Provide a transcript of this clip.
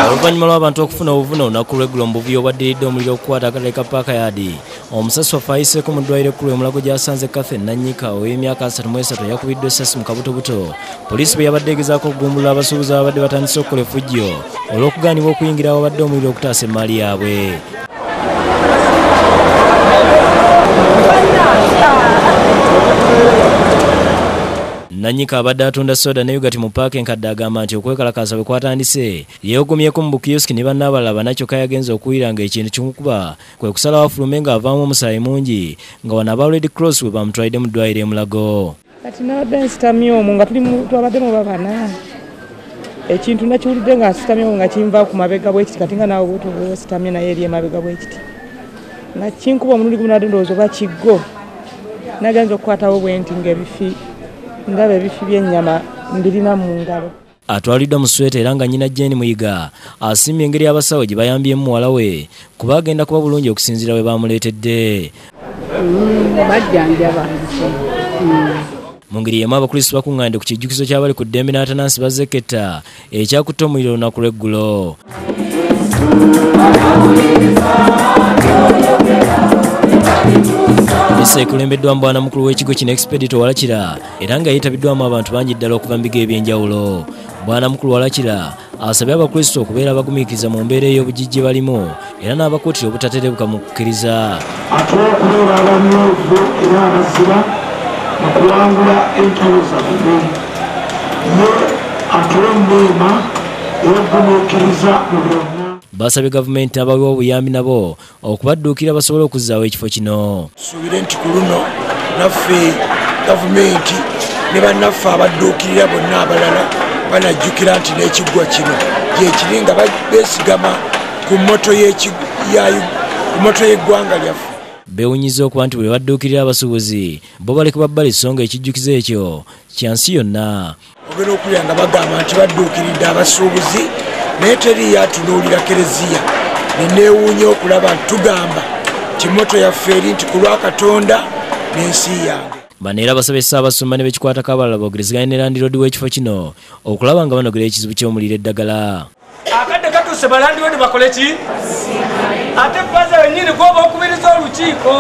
Oluvannyuma lw'abantu okufuna obuvune olunaku lw'eggulo mu buvuyo obwaddiridde omuliro okukwata akatale ka Parkyard, omusasi waffe ayiseeko mu ddwaliro ekkulu e Mulago gy'asanze Catherine Nanyika ow'emyaka 33 yakubiddwa essasi mu kabutobuto. Poliisi bwe yabadde egezaako okugumbulula abasuubuzi ababadde batandise okukola effujjo olw'okugaanibwa okuyingira awabadde omuliro okutaasa emmaali yaabwe. Nanyika abadde atunda soda ne yogati mu paaka enkadde agamba nti okwekalakaasa bwe kwatandise yeegomyeko mu bukiyosiki ne banne abalala nakyokka yagenza okuwulira ng'ekintu kimukuba kwe kusalawo afulume ng'avaamu omusaayi mungi nga wano aba Red Cross bwe bamutwalidde mu ddwaliro e Mulago. Kati nabadde nsitamye omwo nga twabaddemu babana ekintu nakiwulidde nga nsitamye omwo nga kinva ku mabega bwekiti kati nga naawe bwesitamye naye eri emabega bwekiti nga kinkuba omulundi gumu nadde ndowooza oba kiggo nagenza okukwatawo bwenti ng'ebifi ndaba ebifi by'ennyama mbirina mu ngalo. Atwaliddwa mu Sweta era nga nnyina Jane Muyiga asiimye engeri abasawo gye bayambyemu muwala we kuba agenda kuba bulungi okusinziira we bamuleetedde. Bajjanjaba. Mu ngeri y'emu abakristo bakuŋŋaanidde ku kijjukizo ky'abali ku ddembe n'atanansi bazzeketta ekyakutte omuliro olunaku lw'eggulo. Misa ekulembeddwamu bwana mukulu w'ekigo kino Expedito Walakira era nga yeetabiddwamu abantu bangi ddala okuva mu bigo eby'enjawulo. Bwana mukulu Walakira asabye abakristo okubeera abagumiikiriza mu mbeera ey'obujiji balimu era n'abakuutira obutaterebuka mu kukkiriza. Okubeera abamyovu era abaziba mu kuwangula entalo zaffe ye atuwe emmeema ey'okugumiikiriza mu byonna. Basabye gavumenti abawewa obuyambi nabo okubadduukira basobole okuzzaawo ekifo kino. Tusuubire nti ku luno naffe gavumenti ne bannaffe abadduukirira bonna abalala banajjukira nti n'ekiggwa kino gyekiri nga beesigama ku mmoto y'eggwanga lyaffe. Beewunyiza okuba nti bwe badduukirira abasuubuzi bo balekebwa bbali so nga ekijjukizo ekyo kya nsi yonna. Ogenda okulira nga bagamba nti badduukiridde abasuubuzi naye teri yatunuulira kereziya neneewuunya okulaba tugamba nti mmoto yaffe eri nti ku lwa Katonda n'ensi yange. Bano era basabye Ssaabasumba ne bekikwatako abalala boogerezeganya ne landiroodi w'ekifo kino okulaba nga banogera ekizibu ky'omuliro eddagala. Akadde katuuse balandiroodi bakole ki? Ate bbaza wennyini gw'oba okubiriza olukiiko.